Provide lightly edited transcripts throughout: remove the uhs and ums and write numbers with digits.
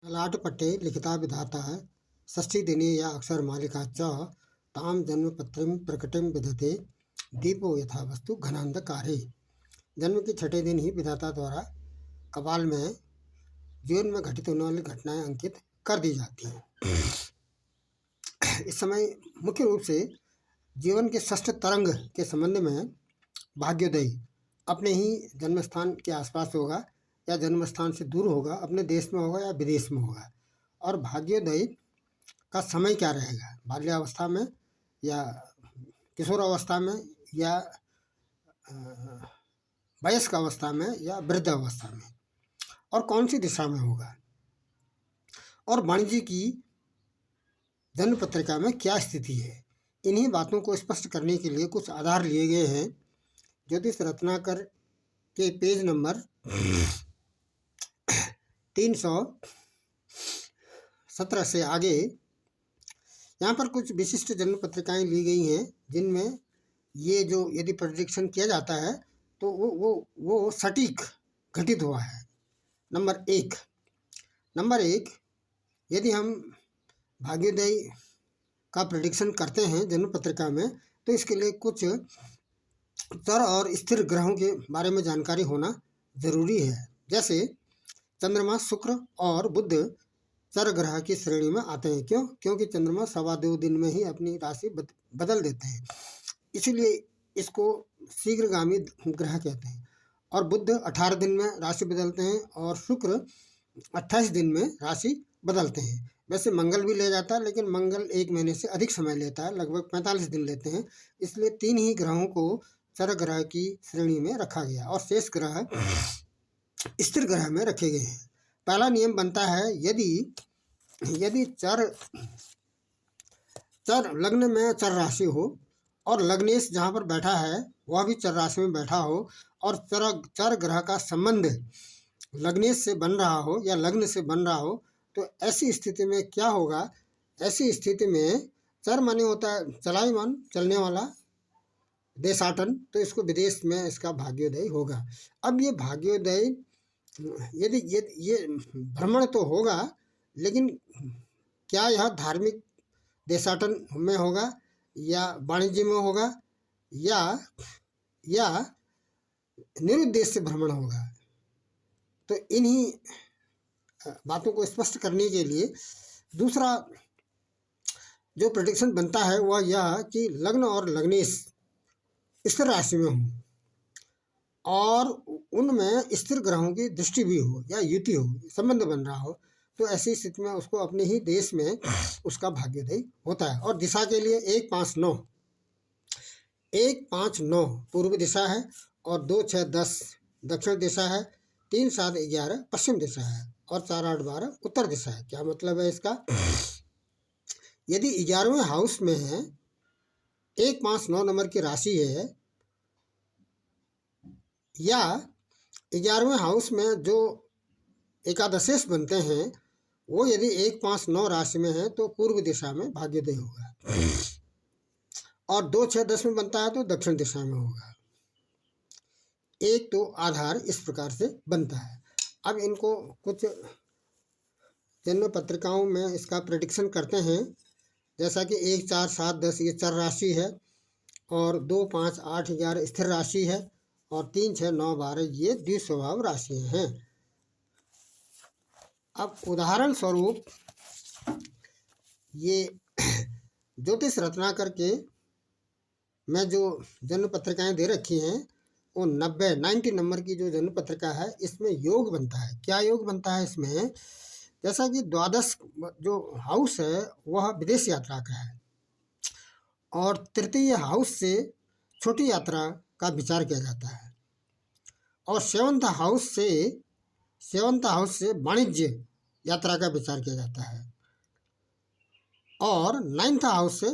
ललाट पट्टे लिखिता विधाता षष्ठीदिने या अक्षरमालिका च तां जन्मपत्रीं प्रकटिं विदते दीपो यथा वस्तु घनांधकारे। जन्म के छठे दिन ही विधाता द्वारा कपाल में जीवन में घटित होने वाली घटनाएं अंकित कर दी जाती हैं। इस समय मुख्य रूप से जीवन के षष्ठ तरंग के संबंध में भाग्योदय अपने ही जन्म स्थान के आसपास होगा या जन्म स्थान से दूर होगा, अपने देश में होगा या विदेश में होगा। और भाग्योदय का समय क्या रहेगा, बाल्यावस्था में या किशोरावस्था में या वयस्क अवस्था में या वृद्ध अवस्था में, और कौन सी दिशा में होगा, और वाणिज्य की जन्म पत्रिका में क्या स्थिति है। इन्हीं बातों को स्पष्ट करने के लिए कुछ आधार लिए गए हैं। ज्योतिष रत्नाकर के पेज नंबर 317 से आगे यहाँ पर कुछ विशिष्ट जन्म पत्रिकाएं ली गई हैं, जिनमें ये जो यदि प्रेडिक्शन किया जाता है तो वो सटीक घटित हुआ है। नंबर एक, यदि हम भाग्योदय का प्रेडिक्शन करते हैं जन्म पत्रिका में, तो इसके लिए कुछ चर और स्थिर ग्रहों के बारे में जानकारी होना जरूरी है। जैसे चंद्रमा, शुक्र और बुध चर ग्रह की श्रेणी में आते हैं। क्यों? क्योंकि चंद्रमा 2.25 दिन में ही अपनी राशि बदल देते हैं, इसीलिए इसको शीघ्रगामी ग्रह कहते हैं। और बुध 18 दिन में राशि बदलते हैं और शुक्र 28 दिन में राशि बदलते हैं। वैसे मंगल भी ले जाता है, लेकिन मंगल 1 महीने से अधिक समय लेता है, लगभग 45 दिन लेते हैं। इसलिए 3 ही ग्रहों को चर ग्रह की श्रेणी में रखा गया और शेष ग्रह स्थिर ग्रह में रखे गए हैं। पहला नियम बनता है, यदि चर लग्न में चर राशि हो और लग्नेश जहाँ पर बैठा है वह भी चर राशि में बैठा हो, और चर ग्रह का संबंध लग्नेश से बन रहा हो या लग्न से बन रहा हो, तो ऐसी स्थिति में क्या होगा? ऐसी स्थिति में चर माने होता है चलायमान, चलने वाला, देशाटन, तो इसको विदेश में इसका भाग्योदय होगा। अब ये भाग्योदय यदि ये भ्रमण तो होगा, लेकिन क्या यह धार्मिक देशाटन में होगा या वाणिज्य में होगा या निरुद्देश्य भ्रमण होगा? तो इन्हीं बातों को स्पष्ट करने के लिए दूसरा जो प्रेडिक्शन बनता है वह यह कि लग्न और लग्नेश स्थिर राशि में हो और उनमें स्थिर ग्रहों की दृष्टि भी हो या युति हो, संबंध बन रहा हो, तो ऐसी स्थिति में उसको अपने ही देश में उसका भाग्योदय होता है। और दिशा के लिए 1-5-9 पूर्व दिशा है, और 2-6-10 दक्षिण दिशा है, 3-7-11 पश्चिम दिशा है, और 4-8-12 उत्तर दिशा है। क्या मतलब है इसका? यदि 11वें हाउस में है, 1-5-9 नंबर की राशि है, या 11वें हाउस में जो एकादशेश बनते हैं वो यदि 1-5-9 राशि में है तो पूर्व दिशा में भाग्योदय होगा, और 2-6-10 में बनता है तो दक्षिण दिशा में होगा। एक तो आधार इस प्रकार से बनता है। अब इनको कुछ जन्म पत्रिकाओं में इसका प्रेडिक्शन करते हैं, जैसा कि 1, 4, 7, 10 ये चर राशि है, और 2, 5, 8, 11 स्थिर राशि है, और 3, 6, 9, 12 ये द्विस्वभाव राशियाँ हैं। अब उदाहरण स्वरूप ये ज्योतिष रत्नाकर के मैं जो जन्म पत्रिकाएं दे रखी हैं वो 90 नंबर की जो जन्म पत्रिका है, इसमें योग बनता है। क्या योग बनता है इसमें? जैसा कि 12 जो हाउस है वह विदेश यात्रा का है, और तृतीय हाउस से छोटी यात्रा का विचार किया जाता है, और 7th हाउस से वाणिज्य यात्रा का विचार किया जाता है, और 9th हाउस से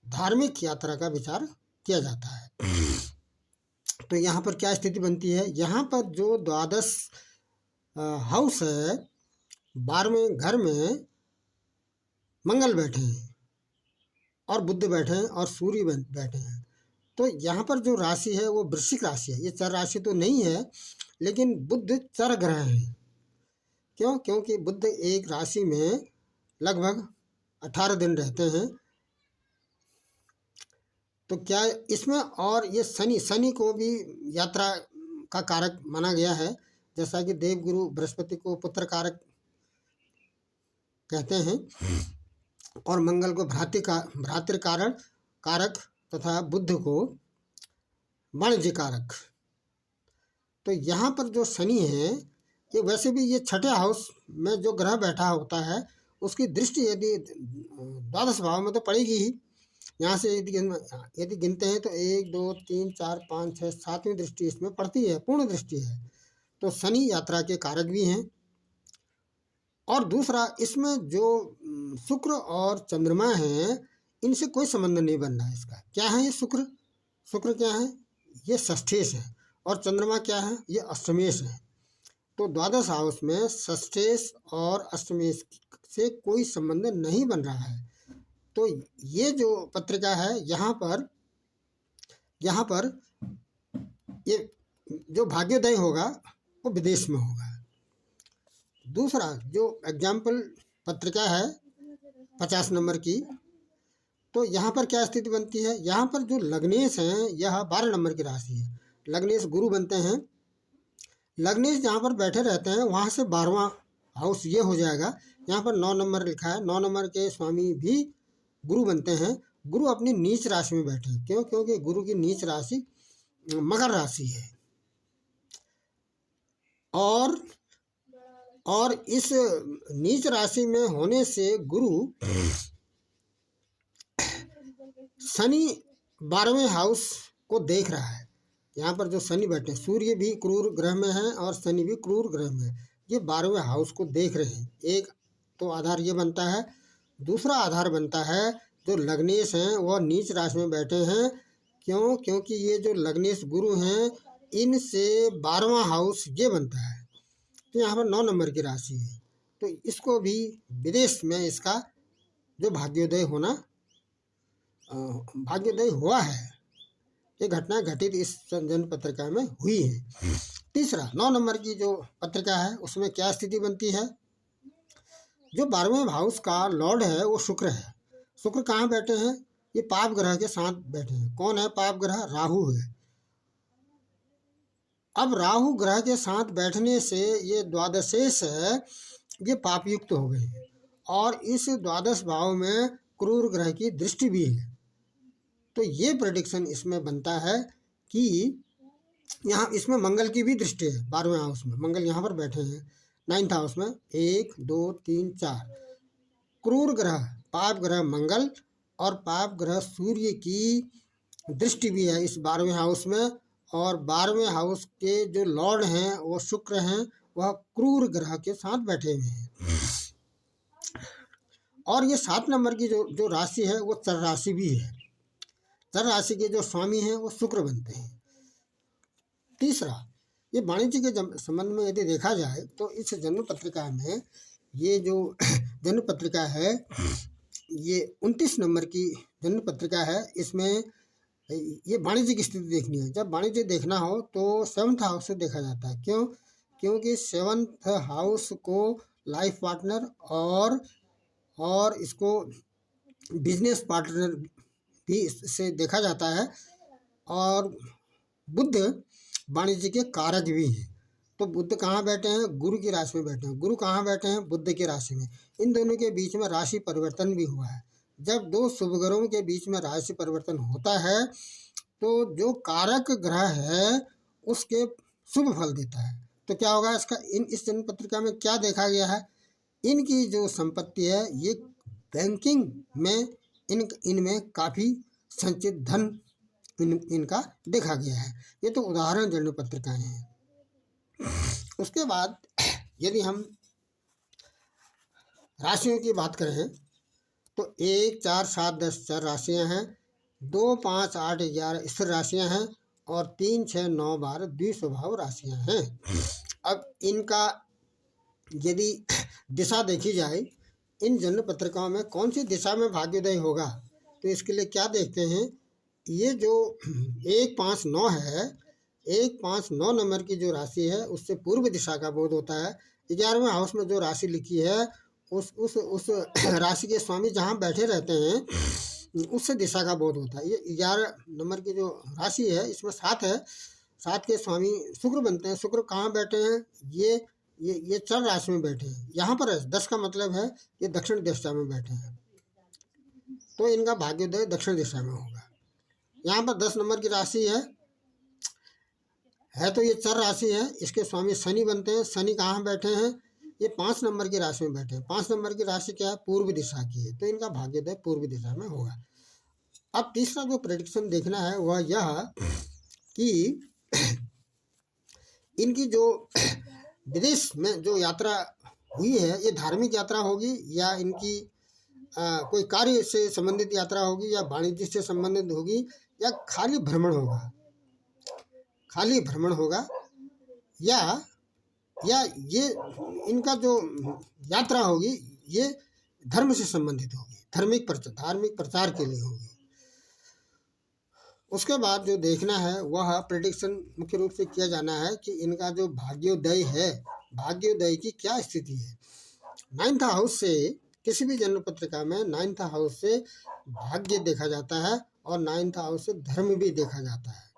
धार्मिक यात्रा का विचार किया जाता है। तो यहाँ पर क्या स्थिति बनती है? यहाँ पर जो 12 हाउस है, 12वें घर में मंगल बैठे हैं और बुध बैठे हैं और सूर्य बैठे हैं, तो यहाँ पर जो राशि है वो वृश्चिक राशि है। ये चर राशि तो नहीं है, लेकिन बुध चर ग्रह हैं, क्यों? क्योंकि बुध एक राशि में लगभग 18 दिन रहते हैं। तो क्या इसमें, और ये शनि को भी यात्रा का कारक माना गया है, जैसा कि देवगुरु बृहस्पति को पुत्र कारक कहते हैं और मंगल को भ्रातृ कारक तथा बुध को वाणिज्य कारक। तो यहाँ पर जो शनि है, ये वैसे भी ये छठे हाउस में जो ग्रह बैठा होता है उसकी दृष्टि यदि द्वादश भाव में तो पड़ेगी ही। यहाँ से यदि गिनते हैं तो 1 2 3 4 5 6 7वीं दृष्टि इसमें पड़ती है, पूर्ण दृष्टि है। तो शनि यात्रा के कारक भी हैं। और दूसरा, इसमें जो शुक्र और चंद्रमा हैं, इनसे कोई संबंध नहीं बन रहा है इसका। क्या है ये? शुक्र क्या है? ये षष्ठेश है। और चंद्रमा क्या है? ये अष्टमेश है। तो द्वादश हाउस में षष्ठेश और अष्टमेश से कोई संबंध नहीं बन रहा है। तो ये जो पत्रिका है, यहाँ पर ये जो भाग्योदय होगा वो विदेश में होगा। दूसरा, जो एग्जाम्पल पत्रिका है 50 नंबर की, तो यहाँ पर क्या स्थिति बनती है? यहाँ पर जो लग्नेश हैं, यह 12 नंबर की राशि है। लग्नेश गुरु बनते हैं। लग्नेश जहाँ पर बैठे रहते हैं वहाँ से 12वां हाउस ये हो जाएगा। यहाँ पर 9 नंबर लिखा है। 9 नंबर के स्वामी भी गुरु बनते हैं। गुरु अपनी नीच राशि में बैठे हैं। क्यों? क्योंकि गुरु की नीच राशि मकर राशि है। और इस नीच राशि में होने से गुरु शनि 12वें हाउस को देख रहा है। यहाँ पर जो शनि बैठे, सूर्य भी क्रूर ग्रह में है और शनि भी क्रूर ग्रह में है, ये 12वें हाउस को देख रहे हैं। एक तो आधार ये बनता है। दूसरा आधार बनता है, जो लग्नेश हैं वह नीच राशि में बैठे हैं। क्यों? क्योंकि ये जो लग्नेश गुरु हैं, इनसे 12वां हाउस ये बनता है। तो यहाँ पर 9 नंबर की राशि है। तो इसको भी विदेश में इसका जो भाग्योदय हुआ है, ये घटना घटित इस जन्म पत्रिका में हुई है। तीसरा, 9 नंबर की जो पत्रिका है उसमें क्या स्थिति बनती है? जो 12वें हाउस का लॉर्ड है वो शुक्र है। शुक्र कहाँ बैठे हैं? ये पाप ग्रह के साथ बैठे हैं। कौन है पाप ग्रह? राहु है। अब राहु ग्रह के साथ बैठने से ये द्वादशेश है, ये पापयुक्त हो गए हैं। और इस द्वादश भाव में क्रूर ग्रह की दृष्टि भी है। तो ये प्रेडिक्शन इसमें बनता है कि यहाँ इसमें मंगल की भी दृष्टि है। 12वें हाउस में मंगल यहाँ पर बैठे हैं। 9th हाउस में 1 2 3 4 क्रूर ग्रह, पाप ग्रह मंगल और पाप ग्रह सूर्य की दृष्टि भी है इस 12वें हाउस में। और 12वें हाउस के जो लॉर्ड हैं वो शुक्र हैं, वह क्रूर ग्रह के साथ बैठे हुए हैं। और ये 7 नंबर की जो राशि है वो चर राशि भी है। चर राशि के जो स्वामी हैं वो शुक्र बनते हैं। तीसरा, ये वाणिज्य के संबंध में यदि देखा जाए तो इस जन्म पत्रिका में ये जो जन्म पत्रिका है, ये 29 नंबर की जन्म पत्रिका है। इसमें ये वाणिज्य की स्थिति देखनी है। जब वाणिज्य देखना हो तो 7th हाउस से देखा जाता है। क्यों? क्योंकि 7th हाउस को लाइफ पार्टनर और इसको बिजनेस पार्टनर भी से देखा जाता है। और बुध वाणिज्य के कारक भी हैं। तो बुध कहाँ बैठे हैं? गुरु की राशि में बैठे हैं। गुरु कहाँ बैठे हैं? बुध की राशि में। इन दोनों के बीच में राशि परिवर्तन भी हुआ है। जब दो शुभ ग्रहों के बीच में राशि परिवर्तन होता है तो जो कारक ग्रह है उसके शुभ फल देता है। तो क्या होगा इसका? इस जन्म पत्रिका में क्या देखा गया है? इनकी जो संपत्ति है ये बैंकिंग में इनमें काफ़ी संचित धन इनका देखा गया है। ये तो उदाहरण जन्म पत्रिकाएं हैं। उसके बाद यदि हम राशियों की बात करें तो 1 4 7 10 4 राशियां हैं। 2 5 8 11 स्थिर राशियां हैं और 3 6 9 12 द्विस्वभाव राशियां हैं। अब इनका यदि दिशा देखी जाए, इन जन्म पत्रिकाओं में कौन सी दिशा में भाग्योदय होगा, तो इसके लिए क्या देखते हैं? ये जो 1 5 9 है, 1 5 9 नंबर की जो राशि है उससे पूर्व दिशा का बोध होता है। 11वें हाउस में जो राशि लिखी है उस राशि के स्वामी जहाँ बैठे रहते हैं उससे दिशा का बोध होता है। ये 11 नंबर की जो राशि है इसमें 7 है, 7 के स्वामी शुक्र बनते हैं। शुक्र कहाँ बैठे हैं? ये चर राशि में बैठे हैं। यहाँ पर 10 का मतलब है ये दक्षिण दिशा में बैठे हैं, तो इनका भाग्योदय दक्षिण दिशा में होगा। यहाँ पर 10 नंबर की राशि है तो ये चर राशि है, इसके स्वामी शनि बनते हैं। शनि कहाँ बैठे हैं? ये 5 नंबर की राशि में बैठे हैं। 5 नंबर की राशि क्या है? पूर्व दिशा की है, तो इनका भाग्योदय पूर्व दिशा में होगा। अब तीसरा जो प्रेडिक्शन देखना है वह यह कि इनकी जो विदेश में जो यात्रा हुई है ये धार्मिक यात्रा होगी या इनकी कोई कार्य से संबंधित यात्रा होगी या वाणिज्य से संबंधित होगी या खाली भ्रमण होगा, खाली भ्रमण होगा या ये इनका जो यात्रा होगी ये धर्म से संबंधित होगी, धार्मिक प्रचार के लिए होगी। उसके बाद जो देखना है वह प्रेडिक्शन मुख्य रूप से किया जाना है कि इनका जो भाग्योदय है, भाग्योदय की क्या स्थिति है। 9th हाउस से किसी भी जन्म पत्रिका में 9th हाउस से भाग्य देखा जाता है और 9th हाउस से धर्म भी देखा जाता है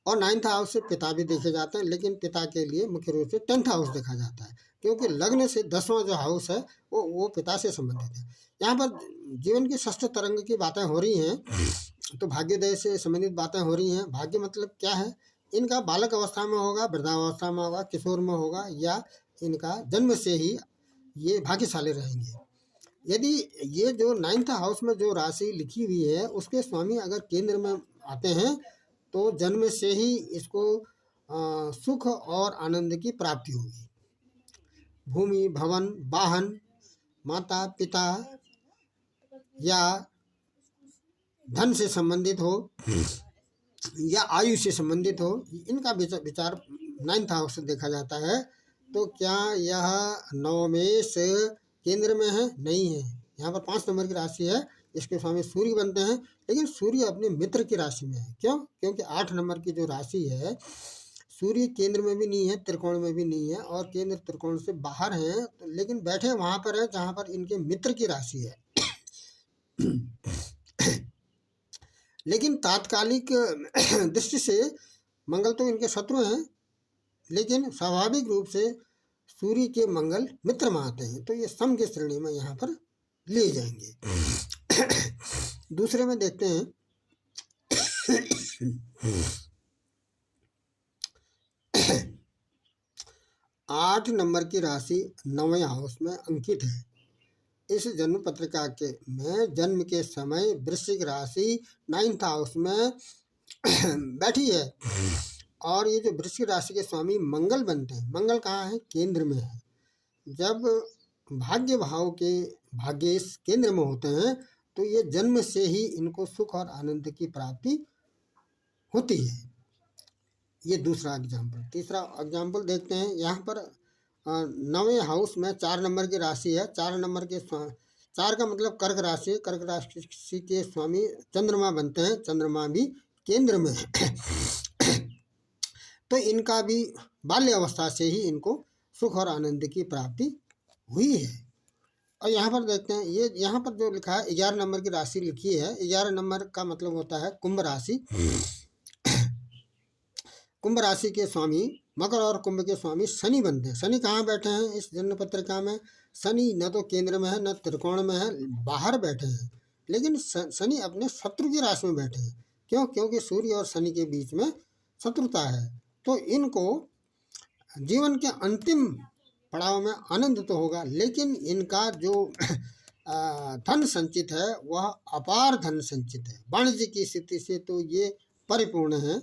और 9th हाउस से पिता भी देखे जाते हैं, लेकिन पिता के लिए मुख्य रूप से 10th हाउस देखा जाता है क्योंकि लग्न से 10वां जो हाउस है वो पिता से संबंधित है। यहाँ पर जीवन की षष्ठ तरंग की बातें हो रही हैं, तो भाग्योदय से संबंधित बातें हो रही हैं। भाग्य मतलब क्या है? इनका बालक अवस्था में होगा, वृद्धावस्था में होगा, किशोर में होगा या इनका जन्म से ही ये भाग्यशाली रहेंगे। यदि ये जो 9th हाउस में जो राशि लिखी हुई है उसके स्वामी अगर केंद्र में आते हैं तो जन्म से ही इसको सुख और आनंद की प्राप्ति होगी। भूमि, भवन, वाहन, माता पिता या धन से संबंधित हो या आयु से संबंधित हो, इनका विचार 9th हाउस से देखा जाता है। तो क्या यह नवमेश केंद्र में है? नहीं है। यहाँ पर 5 नंबर की राशि है, इसके स्वामी सूर्य बनते हैं, लेकिन सूर्य अपने मित्र की राशि में है। क्यों? क्योंकि 8 नंबर की जो राशि है सूर्य केंद्र में भी नहीं है, त्रिकोण में भी नहीं है और केंद्र त्रिकोण से बाहर है, तो लेकिन बैठे वहाँ पर है जहाँ पर इनके मित्र की राशि है। लेकिन तात्कालिक दृष्टि से मंगल तो इनके शत्रु हैं, लेकिन स्वाभाविक रूप से सूर्य के मंगल मित्र में आते हैं, तो ये सम की श्रेणी में यहाँ पर लिए जाएंगे। दूसरे में देखते हैं 8 नंबर की राशि 9वें हाउस में अंकित है। इस जन्म पत्रिका के में जन्म के समय वृश्चिक राशि 9th हाउस में बैठी है और ये जो वृश्चिक राशि के स्वामी मंगल बनते हैं। मंगल कहाँ है? केंद्र में है। जब भाग्य भाव के भाग्येश केंद्र में होते हैं तो ये जन्म से ही इनको सुख और आनंद की प्राप्ति होती है। ये दूसरा एग्जाम्पल। तीसरा एग्जाम्पल देखते हैं। यहाँ पर 9वें हाउस में 4 नंबर की राशि है। 4 नंबर के 4 का मतलब कर्क राशि है। कर्क राशि के स्वामी चंद्रमा बनते हैं, चंद्रमा भी केंद्र में है। तो इनका भी बाल्य अवस्था से ही इनको सुख और आनंद की प्राप्ति हुई है। और यहाँ पर देखते हैं, ये यहाँ पर जो लिखा है 11 नंबर की राशि लिखी है। 11 नंबर का मतलब होता है कुंभ राशि। कुंभ राशि के स्वामी मकर और कुंभ के स्वामी शनि बनते हैं। शनि कहाँ बैठे हैं इस जन्म पत्रिका में? शनि न तो केंद्र में है न त्रिकोण में है, बाहर बैठे हैं, लेकिन शनि अपने शत्रु की राशि में बैठे हैं। क्यों? क्योंकि सूर्य और शनि के बीच में शत्रुता है। तो इनको जीवन के अंतिम पड़ाव में आनंद तो होगा, लेकिन इनका जो धन संचित है वह अपार धन संचित है। वाणिज्य की स्थिति से तो ये परिपूर्ण है।